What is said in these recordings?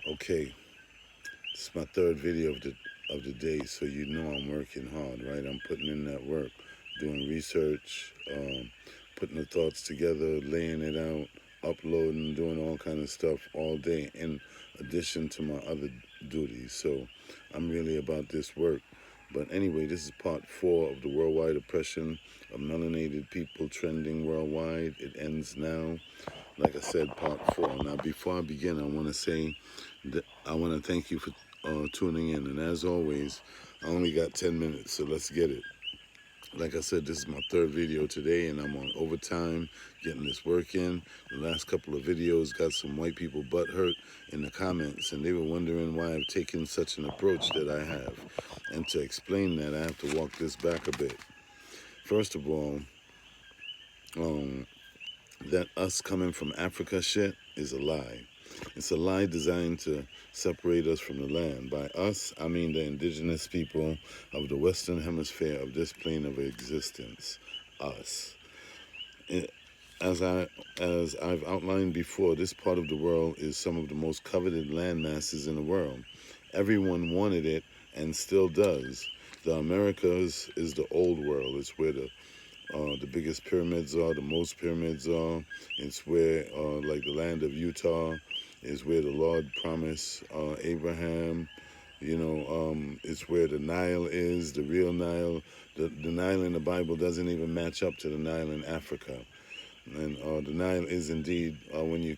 Okay, it's my third video of the day, so you know I'm working hard, right? I'm putting in that work, doing research, putting the thoughts together, laying it out, uploading, doing all kind of stuff all day, in addition to my other duties. So I'm really about this work. But anyway, this is part four of the worldwide oppression of melanated people trending worldwide. It ends now. Like I said, part four. Now, before I begin, I want to say that I want to thank you for tuning in. And as always, I only got 10 minutes, so let's get it. Like I said, this is my third video today, and I'm on overtime getting this work in. The last couple of videos got some white people butt hurt in the comments, and they were wondering why I've taken such an approach that I have. And to explain that, I have to walk this back a bit. First of all, um, that us coming from Africa shit is a lie. It's a lie designed to separate us from the land. By us, I mean the indigenous people of the Western Hemisphere of this plane of existence. Us. It, as I've outlined before, this part of the world is some of the most coveted land masses in the world. Everyone wanted it and still does. The Americas is the old world. It's where the biggest pyramids are, the most pyramids are. It's where, like the land of Utah, is where the Lord promised Abraham. It's where the Nile is, the real Nile. The Nile in the Bible doesn't even match up to the Nile in Africa. And the Nile is indeed, when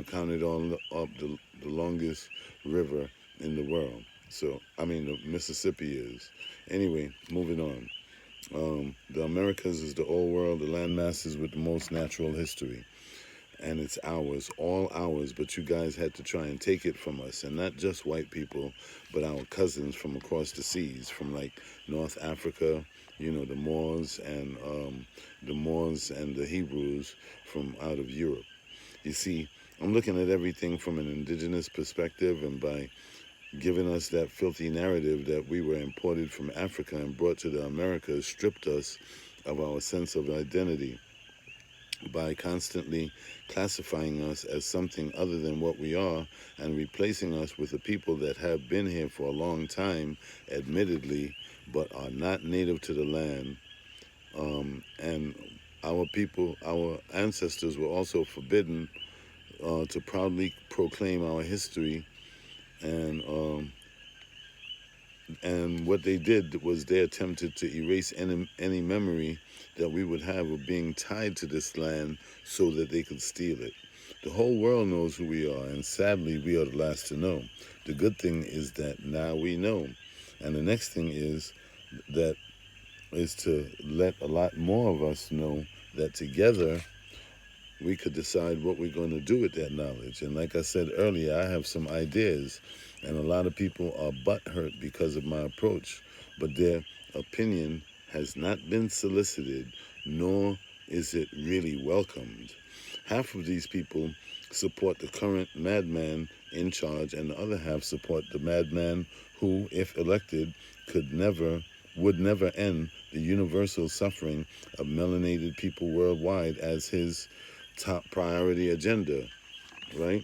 count it all up, the longest river in the world. So, I mean, the Mississippi is. Anyway, moving on. The Americas is the old world, the land masses with the most natural history. And it's ours, all ours, but you guys had to try and take it from us. And not just white people, but our cousins from across the seas, from like North Africa, the Moors and the Hebrews from out of Europe. You see, I'm looking at everything from an indigenous perspective, and by giving us that filthy narrative that we were imported from Africa and brought to the Americas, stripped us of our sense of identity by constantly classifying us as something other than what we are and replacing us with the people that have been here for a long time, admittedly, but are not native to the land. And our people, our ancestors were also forbidden to proudly proclaim our history, and what they did was they attempted to erase any memory that we would have of being tied to this land so that they could steal it. The whole world knows who we are, and sadly, we are the last to know. The good thing is that now we know. And the next thing is to let a lot more of us know that together we could decide what we're going to do with that knowledge. And like I said earlier, I have some ideas, and a lot of people are butthurt because of my approach, but their opinion has not been solicited, nor is it really welcomed. Half of these people support the current madman in charge, and the other half support the madman who, if elected, would never end the universal suffering of melanated people worldwide as his top priority agenda, right?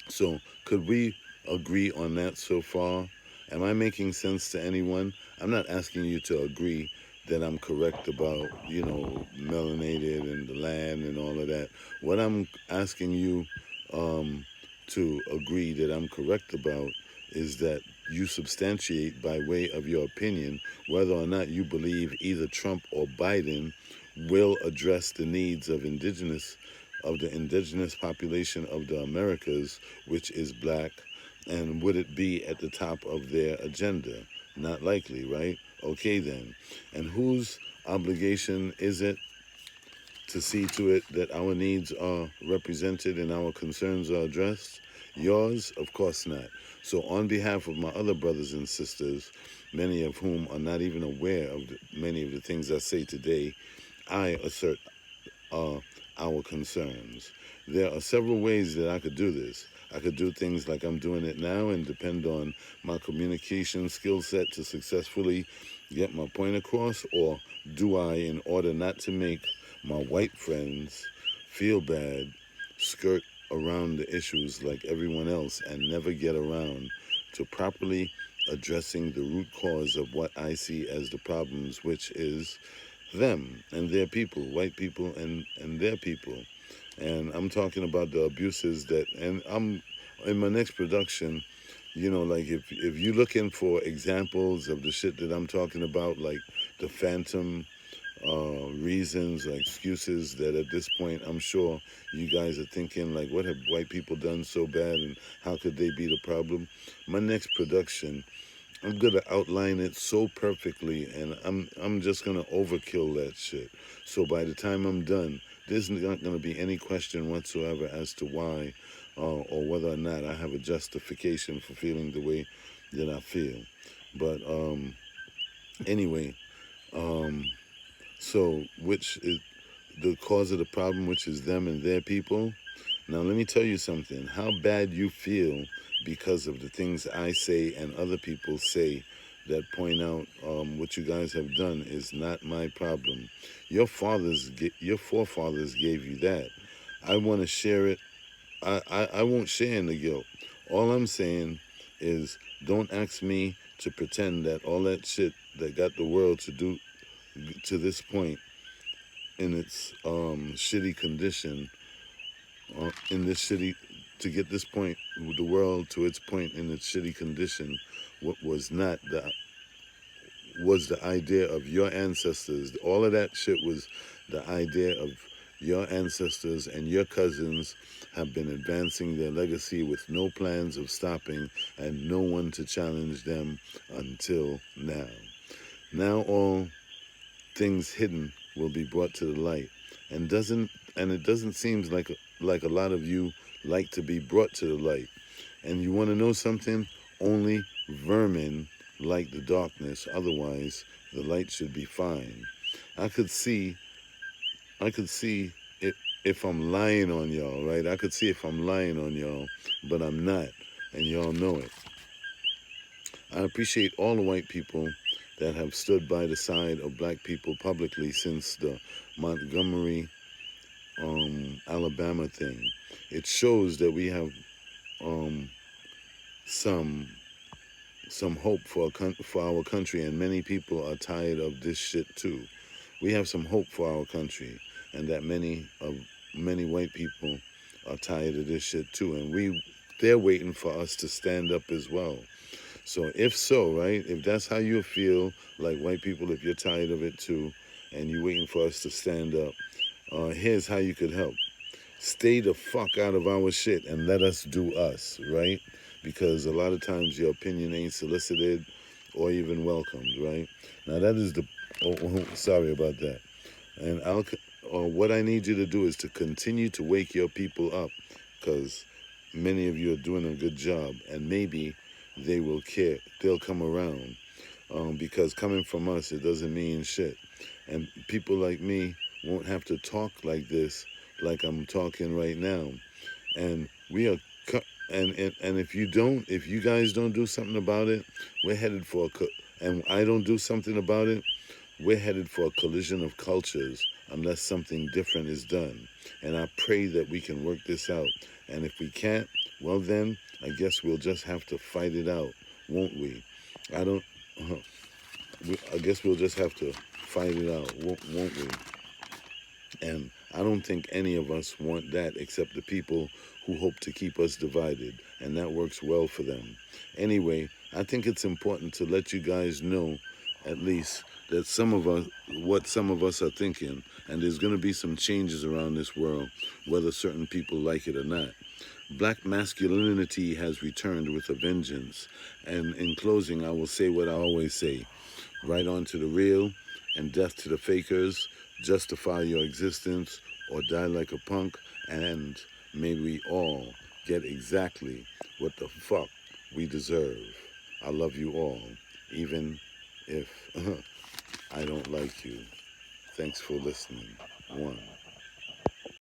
So could we agree on that so far? Am I making sense to anyone? I'm not asking you to agree that I'm correct about, melanated and the land and all of that. What I'm asking you to agree that I'm correct about is that you substantiate by way of your opinion whether or not you believe either Trump or Biden will address the needs of the indigenous population of the Americas, which is black, and would it be at the top of their agenda? Not likely, right? Okay then. And whose obligation is it to see to it that our needs are represented and our concerns are addressed? Yours? Of course not. So on behalf of my other brothers and sisters, many of whom are not even aware of many of the things I say today, I assert our concerns. There are several ways that I could do this. I could do things like I'm doing it now and depend on my communication skill set to successfully get my point across, or do I, in order not to make my white friends feel bad, skirt around the issues like everyone else and never get around to properly addressing the root cause of what I see as the problems, which is them and their people, white people and their people. And I'm talking about the abuses that, and I'm in my next production, like if you're looking for examples of the shit that I'm talking about, like the phantom reasons or excuses that at this point I'm sure you guys are thinking like, what have white people done so bad and how could they be the problem? My next production, I'm gonna outline it so perfectly, and I'm just gonna overkill that shit. So by the time I'm done, there's not gonna be any question whatsoever as to why, or whether or not I have a justification for feeling the way that I feel. But anyway, um, so which is the cause of the problem, which is them and their people. Now, let me tell you something. How bad you feel because of the things I say and other people say that point out what you guys have done is not my problem. Your forefathers gave you that. I want to share it. I won't share in the guilt. All I'm saying is don't ask me to pretend that all that shit that got the world to do to this point in its shitty condition, in this shitty, to get this point, the world to its point in its shitty condition, what was not the was the idea of your ancestors. All of that shit was the idea of your ancestors, and your cousins have been advancing their legacy with no plans of stopping and no one to challenge them until now. Now all things hidden will be brought to the light, and it doesn't seem like a lot of you like to be brought to the light. And you want to know something? Only vermin like the darkness. Otherwise, the light should be fine. I could see, I could see if I'm lying on y'all, right? I could see if I'm lying on y'all, but I'm not, and y'all know it. I appreciate all the white people that have stood by the side of black people publicly since the Montgomery, Alabama thing. It shows that we have um, some some hope for our country, and many people are tired of this shit too. We have some hope for our country, and that many white people are tired of this shit too, and they're waiting for us to stand up as well. So if so, right, if that's how you feel, like white people, if you're tired of it too, and you're waiting for us to stand up, here's how you could help. Stay the fuck out of our shit and let us do us, right? Because a lot of times your opinion ain't solicited or even welcomed, right? Now that is the, sorry about that. And what I need you to do is to continue to wake your people up, because many of you are doing a good job, and maybe they will care. They'll come around, because coming from us, it doesn't mean shit. And people like me won't have to talk like this, like I'm talking right now. And we are, and if you guys don't do something about it, we're headed for and I don't do something about it, we're headed for a collision of cultures unless something different is done. And I pray that we can work this out. And if we can't, well then, I guess we'll just have to fight it out, won't we? I don't. I guess we'll just have to fight it out, won't we? And I don't think any of us want that except the people who hope to keep us divided, and that works well for them. Anyway, I think it's important to let you guys know, at least, that what some of us are thinking, and there's going to be some changes around this world, whether certain people like it or not. Black masculinity has returned with a vengeance. And in closing, I will say what I always say. Right on to the real, and death to the fakers. Justify your existence or die like a punk, and may we all get exactly what the fuck we deserve. I love you all, even if I don't like you. Thanks for listening. One.